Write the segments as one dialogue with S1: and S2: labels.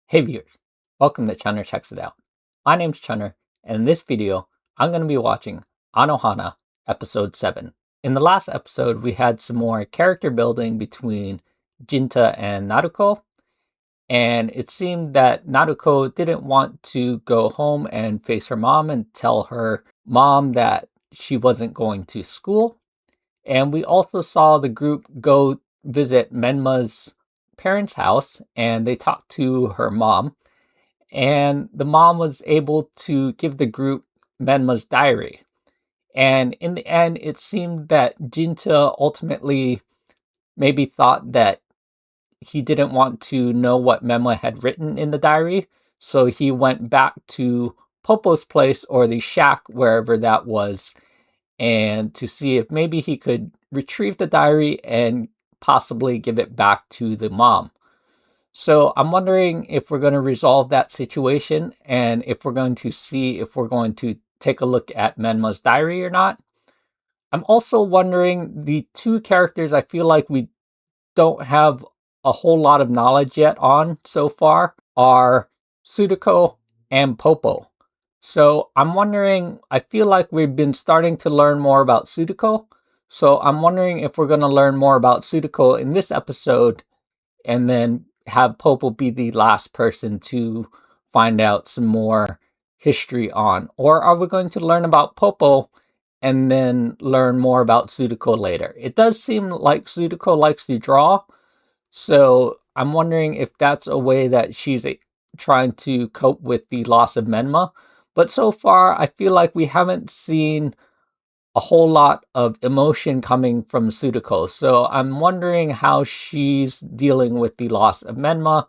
S1: Hey viewers, welcome to Chunner Checks It Out. My name's Chunner, and in this video, I'm going to be watching Anohana episode 7. In the last episode, we had some more character building between Jinta and Naruko, and it seemed that Naruko didn't want to go home and face her mom and tell her mom that she wasn't going to school. And we also saw the group go visit Menma's parents' house, and they talked to her mom. And the mom was able to give the group Menma's diary. And in the end, it seemed that Jinta ultimately maybe thought that he didn't want to know what Menma had written in the diary. So he went back to Popo's place, or the shack, wherever that was, and to see if maybe he could retrieve the diary and possibly give it back to the mom. So I'm wondering if we're going to resolve that situation and if we're going to see if we're going to take a look at Menma's diary or not. I'm also wondering, the two characters I feel like we don't have a whole lot of knowledge yet on so far are Sudoku and Popo. So I'm wondering, I feel like we've been starting to learn more about Sudoku. So I'm wondering if we're going to learn more about Sudoku in this episode and then have Popo be the last person to find out some more history on. Or are we going to learn about Popo and then learn more about Sudoku later? It does seem like Sudoku likes to draw, so I'm wondering if that's a way that she's trying to cope with the loss of Menma. But so far, I feel like we haven't seen a whole lot of emotion coming from Sudoku. So I'm wondering how she's dealing with the loss of Menma,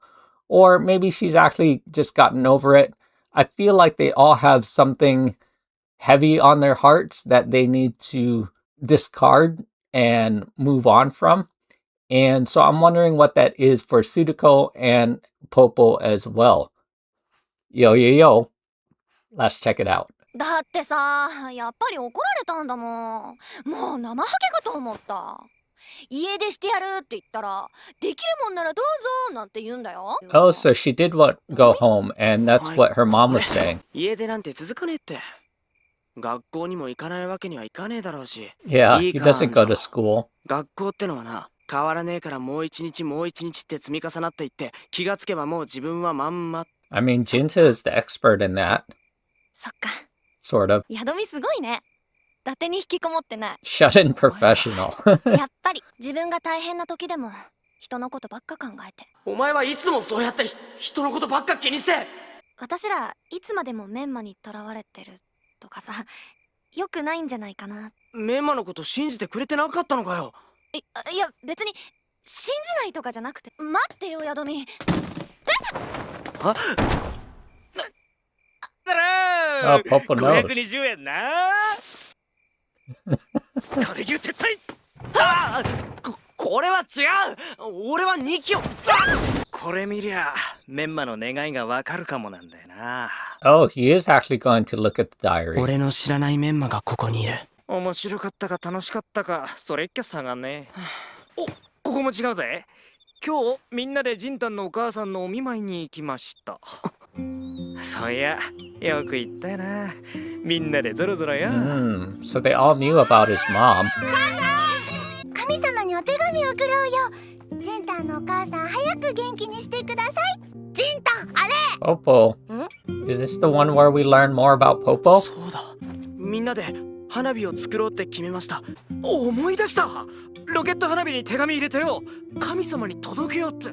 S1: or maybe she's actually just gotten over it. I feel like they all have something heavy on their hearts that they need to discard and move on from. And so I'm wondering what that is for Sudoku and Popo as well. Yo, yo, yo. Let's check it out.
S2: だってさ、やっぱり怒られたんだもん。もう生ハゲかと思った。家出してやるって言ったら、できるもんならどうぞなんて言うんだよ。
S1: Oh, so she did go home, and that's what her mom was saying.
S3: 家出なんて続かねえって。学校にも行かないわけにはいかねえだろうし。
S1: Yeah, he doesn't go to school.
S3: 学校ってのはな、変わらねえからもう一日もう一日って積み重なっていって、気がつけばもう自分はまんま。
S1: I mean, Jinta is the expert in that.
S2: そっか。
S1: Sort of.
S2: 宿みすごいね。伊達に引きこもってない。
S1: Shut-in professional.
S2: やっぱり自分が大変な時でも人のことばっか考えて。
S3: お前はいつもそうやって人のことばっか気にして。
S2: 私らいつまでもメンマにとらわれてるとかさ、よくないんじゃないかな。
S3: メンマのこと信じてくれてなかったのかよ。
S2: いや別に信じないとかじゃなくて。待ってよ、宿み。
S3: あ
S1: Oh, Popo knows.
S3: 520円な。金牛撤退。ああ、これは違う。俺は2キロ。これ見りゃメンマの願いがわかるかもなんだよな。
S1: Oh, he is actually going to look at the diary.
S3: 俺の知らないメンマがここにいる。面白かったか楽しかったか、それっきゃ差がね。お、ここも違うぜ。今日みんなでジンタンのお母さんのお見舞いに行きました。そういや、よく言ったよな。みんなでゾロゾロよ。
S1: So they all knew about his mom.
S2: 神様にお手紙を送ろうよ。ジンタンのお母さん早く元気にしてください。ジンタン、あれ。
S1: Popo. Is this the one where we learn more about Popo?
S3: そうだ。みんなで花火を作ろうって決めました。思い出した。ロケット花火に手紙入れてよ。神様に届けようって。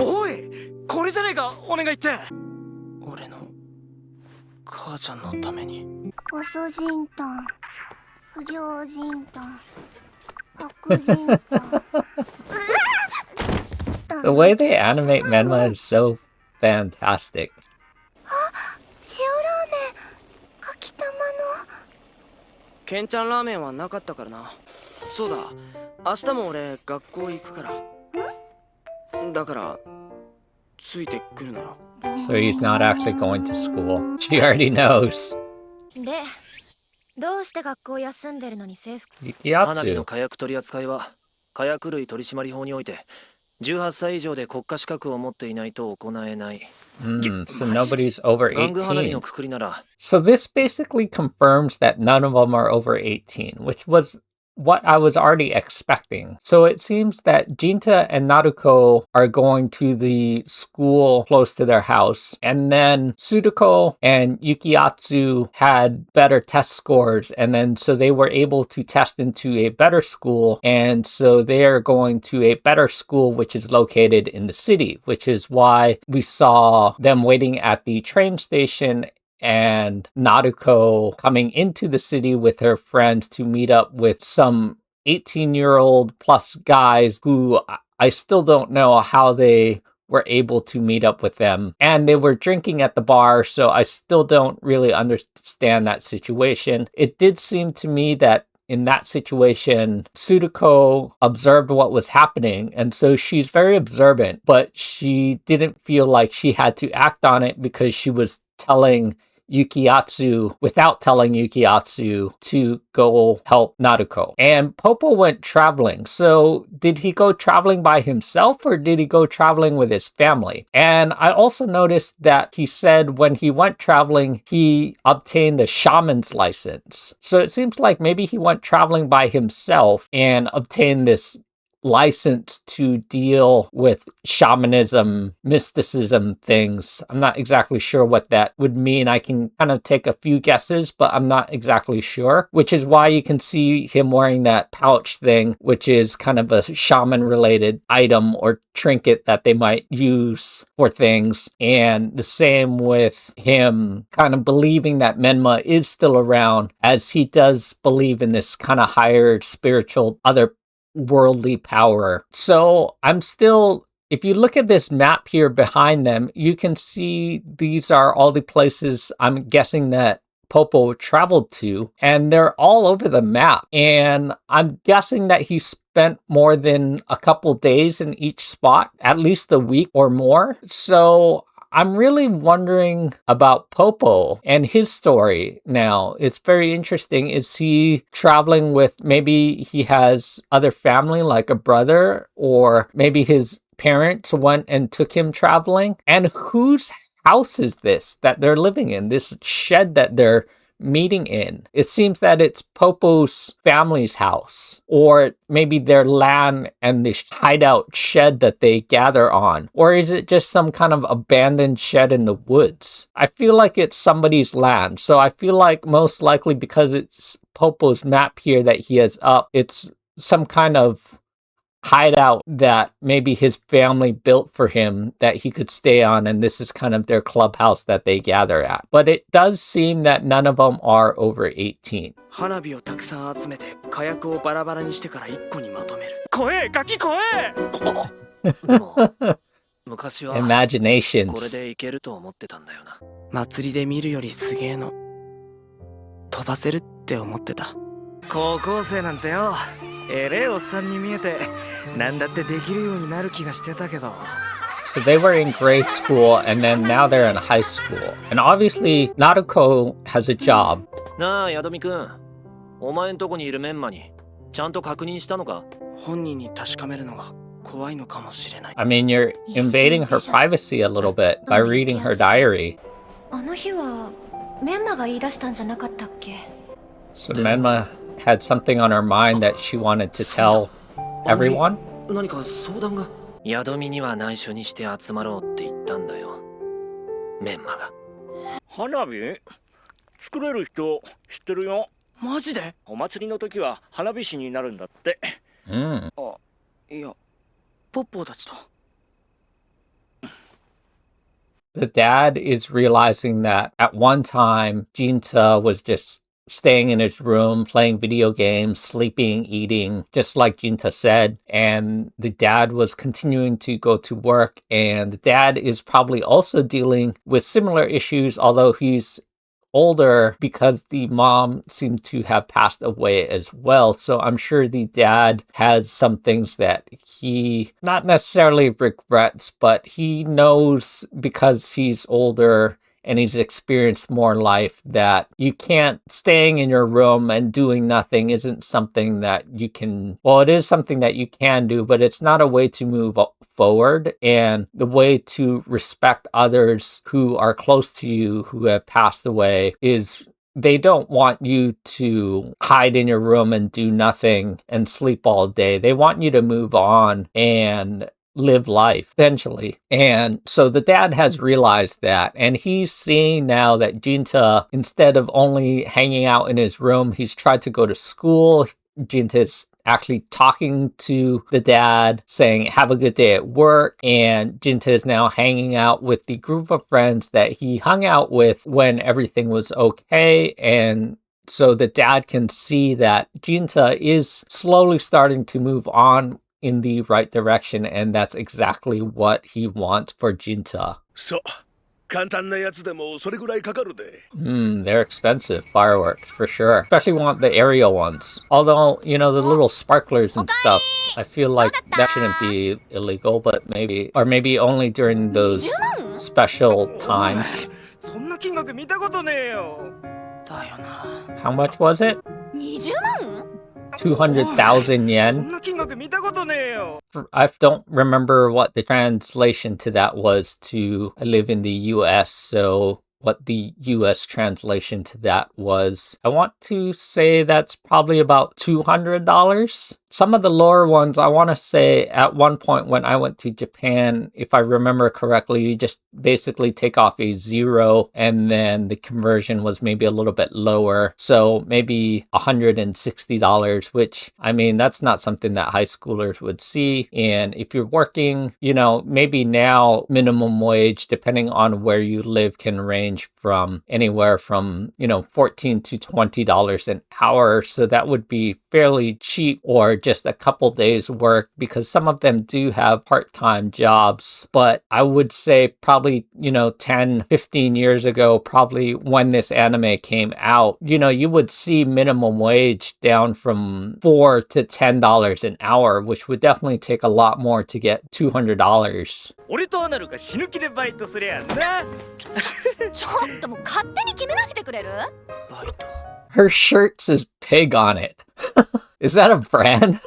S3: おい、これじゃねえか、お願いって。俺の母ちゃんのために。
S2: 遅ジンタン、不良ジンタン、白ジンタン。
S1: The way they animate Menma is so fantastic.
S2: 塩ラーメン、かきたまの。
S3: ケンちゃんラーメンはなかったからな。そうだ、明日も俺学校行くから。だからついてくるなよ。
S1: So he's not actually going to school. She already knows.
S2: で、どうして学校休んでるのに制服？
S3: 花火の
S1: Yatsu.
S3: 火薬取り扱いは火薬類取締法において18歳以上で国家資格を持っていないと行えない。
S1: So nobody's over
S3: 玩具花火の
S1: 18.
S3: くくりなら
S1: So this basically confirms that none of them are over 18, which was what I was already expecting. So it seems that Jinta and Naruko are going to the school close to their house, and then Sudoku and Yukiatsu had better test scores, and then so they were able to test into a better school, and so they are going to a better school which is located in the city, which is why we saw them waiting at the train station and Naruko coming into the city with her friends to meet up with some 18-year-old plus guys who I still don't know how they were able to meet up with them. And they were drinking at the bar, so I still don't really understand that situation. It did seem to me that in that situation, Sudoku observed what was happening, and so she's very observant, but she didn't feel like she had to act on it because she was telling Yukiatsu without telling Yukiatsu to go help Naruko. And Popo went traveling. So did he go traveling by himself or did he go traveling with his family? And I also noticed that he said when he went traveling, he obtained a shaman's license. So it seems like maybe he went traveling by himself and obtained this license to deal with shamanism, mysticism things. I'm not exactly sure what that would mean. I can kind of take a few guesses, but I'm not exactly sure, which is why you can see him wearing that pouch thing, which is kind of a shaman related item or trinket that they might use for things. And the same with him kind of believing that Menma is still around, as he does believe in this kind of higher spiritual other worldly power. So I'm still, if you look at this map here behind them, you can see these are all the places I'm guessing that Popo traveled to, and they're all over the map. And I'm guessing that he spent more than a couple days in each spot, at least a week or more. So I'm really wondering about Popo and his story now. It's very interesting. Is he traveling with, maybe he has other family like a brother, or maybe his parents went and took him traveling? And whose house is this that they're living in? This shed that they're meeting in. It seems that it's Popo's family's house, or maybe their land and this hideout shed that they gather on. Or is it just some kind of abandoned shed in the woods? I feel like it's somebody's land. So I feel like most likely because it's Popo's map here that he has up, it's some kind of hideout that maybe his family built for him that he could stay on, and this is kind of their clubhouse that they gather at. But it does seem that none of them are over 18.
S3: 花火をたくさん集めて火薬をバラバラにしてから一個にまとめる。怖え、ガキ怖え。でも昔はこれ
S1: Imaginations.
S3: でいけると思ってたんだよな。祭りで見るよりすげえの飛ばせるって思ってた。高校生なんてよ、えれえおっさんに見えてなんだってできるようになる気がしてたけど。
S1: So they were in grade school, and then now they're in high school. And obviously, Naruko has a job.
S3: なあ、ヤドミくん。お前んとこにいるメンマにちゃんと確認したのか？本人に確かめるのが怖いのかもしれない。
S1: I mean, you're invading her privacy a little bit by reading her diary.
S2: あの日はメンマが言い出したんじゃなかったっけ？
S1: So Menma had something on her mind that she wanted to tell everyone.
S3: 何か相談が？ヤドミには内緒にして集まろうって言ったんだよ。メンマが。
S4: 花火作れる人知ってるよ。
S3: マジで？
S4: お祭りの時は花火師になるんだって。
S1: Mm.
S3: あ、いや、ポッポたちと。
S1: The dad is realizing that at one time, Jinta was just staying in his room, playing video games, sleeping, eating, just like Jinta said. And the dad was continuing to go to work. And the dad is probably also dealing with similar issues, although he's older because the mom seemed to have passed away as well. So I'm sure the dad has some things that he not necessarily regrets, but he knows because he's older and he's experienced more life, that you can't, staying in your room and doing nothing isn't something that you can, well, it is something that you can do, but it's not a way to move forward. And the way to respect others who are close to you who have passed away is they don't want you to hide in your room and do nothing and sleep all day. They want you to move on and live life essentially. And so the dad has realized that, and he's seeing now that Jinta, instead of only hanging out in his room, he's tried to go to school. Jinta's actually talking to the dad, saying, have a good day at work. And Jinta is now hanging out with the group of friends that he hung out with when everything was okay. And so the dad can see that Jinta is slowly starting to move on in the right direction. And that's exactly what he wants for Jinta.
S5: So. They're
S1: expensive fireworks for sure. Especially want the aerial ones. Although, you know, the little sparklers and stuff, I feel like that shouldn't be illegal, but maybe, or maybe only during those special times. How much was it? 200,000 yen. I don't remember what the translation to that was to I live in the US, so what the US translation to that was. I want to say that's probably about $200. Some of the lower ones, I want to say at one point when I went to Japan, if I remember correctly, you just basically take off a zero and then the conversion was maybe a little bit lower. So maybe $160, which, I mean, that's not something that high schoolers would see. And if you're working, you know, maybe now minimum wage, depending on where you live, can range from anywhere from, you know, $14 to $20 an hour. So that would be fairly cheap, or just a couple days work, because some of them do have part-time jobs. But I would say probably, you know, 10, 15 years ago, probably when this anime came out, you know, you would see minimum wage down from $4 to $10 an hour, which would definitely take a lot more to get $200.
S2: ちょっともう勝手に決めないでくれる？
S1: Her shirt says pig on it. Is that a brand?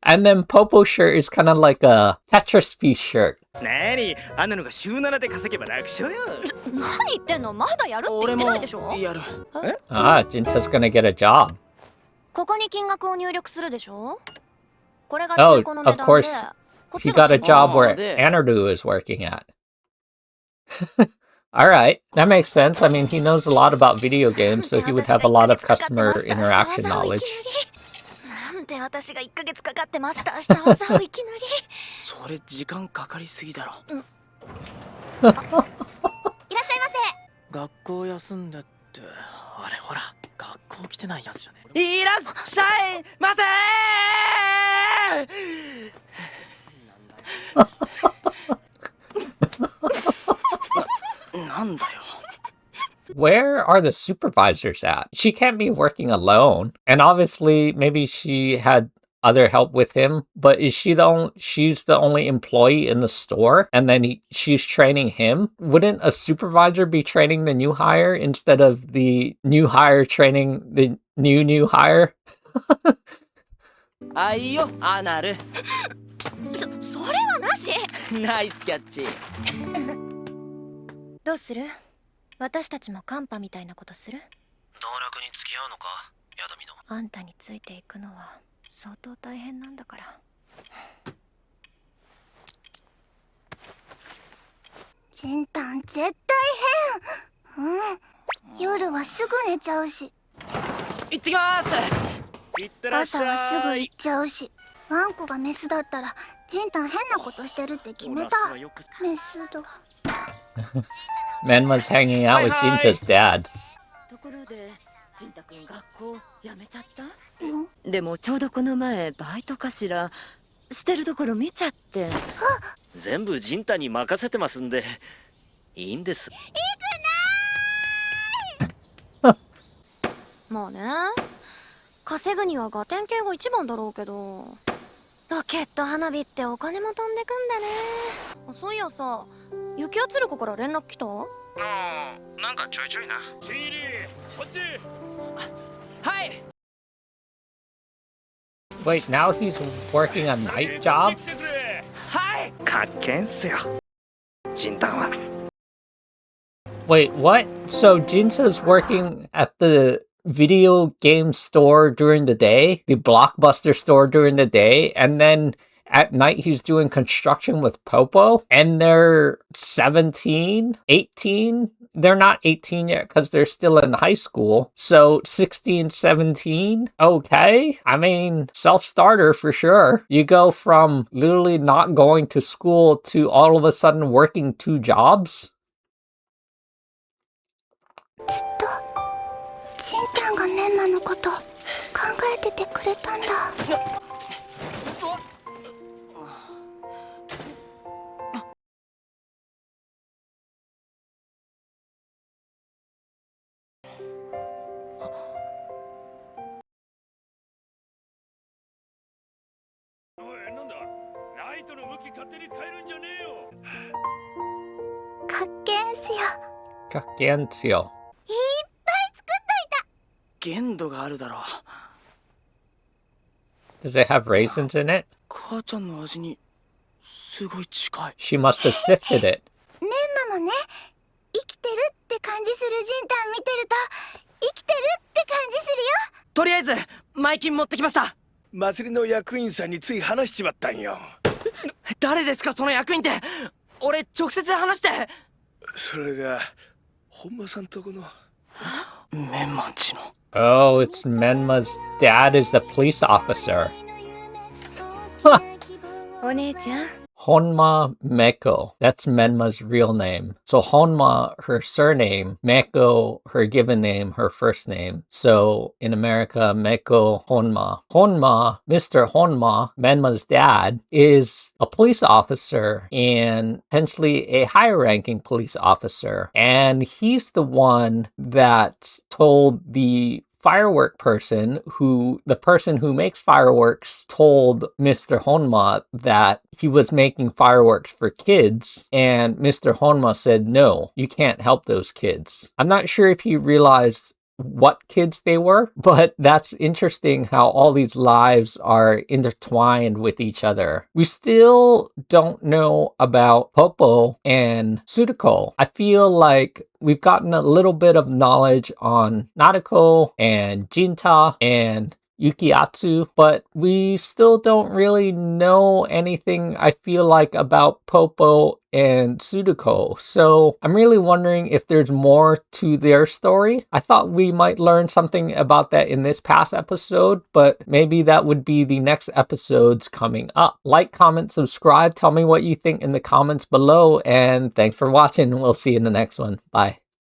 S1: And then Popo's shirt is kind of like a Tetris piece shirt.
S3: 何あんなのが週7で稼げば楽勝よ。
S2: 何言ってんの？まだやるって言ってないでしょ？やる。
S1: Ah, Jinta's gonna get a job.
S2: ここに金額を入力するでしょ？これが
S1: Oh,
S2: 中古の値
S1: of
S2: 段で。
S1: course, he got a job where Anardu is working at. All right, that makes sense. I mean, he knows a lot about video games, so he would have a lot of customer interaction knowledge.
S2: なんで私が1ヶ月かかってマスターした技をいきなり。
S3: それ時間かかりすぎだろ。
S2: いらっしゃいませ。
S3: 学校休んでって、あれほら、学校来てないやつじゃね。いらっしゃいませなんだよ。
S1: Where are the supervisors at? She can't be working alone. And obviously, maybe she had other help with him, but is she she's the only employee in the store, and then she's training him? Wouldn't a supervisor be training the new hire instead of the new hire training the new hire?
S3: あいよ、アナル。
S2: それはなし。
S3: ナイスキャッチ。
S2: どうする？私たちもカンパみたいなことする？
S3: 道楽に付き合うのか、ヤドミの。
S2: あんたについていくのは相当大変なんだから。
S6: ジンタン絶対変。うん。夜はすぐ寝ちゃうし。
S3: 行ってきます。行ってらっしゃい。
S6: 朝はすぐ行っちゃうし。ワンコがメスだったらジンタン変なことしてるって決めた。メスだ。
S1: Men was hanging out with Jinta's dad.
S7: ところで、ジンタ君学校辞めちゃった？でもちょうどこの前バイトかしらしてるところ見ちゃって。
S4: 全部ジンタに任せてますんでいいんです。
S2: まあね、稼ぐにはガテン系が一番だろうけど、ロケット花火ってお金も飛んでくんだね。そういやさ、雪圧力から連絡来た？
S3: なんかちょいちょいな。
S4: 新入りこっち。
S3: はい。
S1: Wait, now he's working a night job?
S4: 来てくれ。
S3: はい。かっけんすよ。ジンタンは。
S1: Wait, what? So Jinta's working at the video game store during the day? The Blockbuster store during the day? And then at night he's doing construction with Popo? And they're 17? 18? They're not 18 yet because they're still in high school. So 16, 17? Okay. I mean, self-starter for sure. You go from literally not going to school to all of a sudden working 2 jobs?
S6: ずっとジンタンがメンマのこと考えててくれたんだ。
S4: おい、なんだ。ライトの向き勝手に変えるんじゃねえよ。
S6: かっけんすよ。
S1: Gagencio.
S6: いっぱい作っといた。
S3: 限度があるだろう。
S1: Does it have raisins in it?
S3: 母ちゃんの味にすごい近い。
S1: She must have sifted it.
S6: メンマもね、生きてるって感じするジンタン見てると生きてるって感じするよ。
S3: とりあえずマイキン持ってきました。
S5: 祭りの役員さんについ話しちまったんよ。
S3: 誰ですかその役員って。俺直接話して。
S5: それが本間さんとこの
S3: メンマンチの。
S1: Oh, it's Menma's dad is a police officer.
S7: お姉ちゃん
S1: Honma Meko. That's Menma's real name. So Honma, her surname, Meko, her given name, her first name. So in America, Meko Honma. Honma, Mr. Honma, Menma's dad, is a police officer and potentially a higher ranking police officer. And he's the one that told the firework person the person who makes fireworks told Mr. Honma that he was making fireworks for kids, and Mr. Honma said, no, you can't help those kids. I'm not sure if he realized what kids they were, but that's interesting how all these lives are intertwined with each other. We still don't know about Popo and Sudoku. I feel like we've gotten a little bit of knowledge on Nadeko and Jinta and Yukiatsu, but we still don't really know anything, I feel like, about Popo and Sudoku. So I'm really wondering if there's more to their story. I thought we might learn something about that in this past episode, but maybe that would be the next episodes coming up. Like, comment, subscribe, tell me what you think in the comments below, and thanks for watching. We'll see you in the next one. Bye.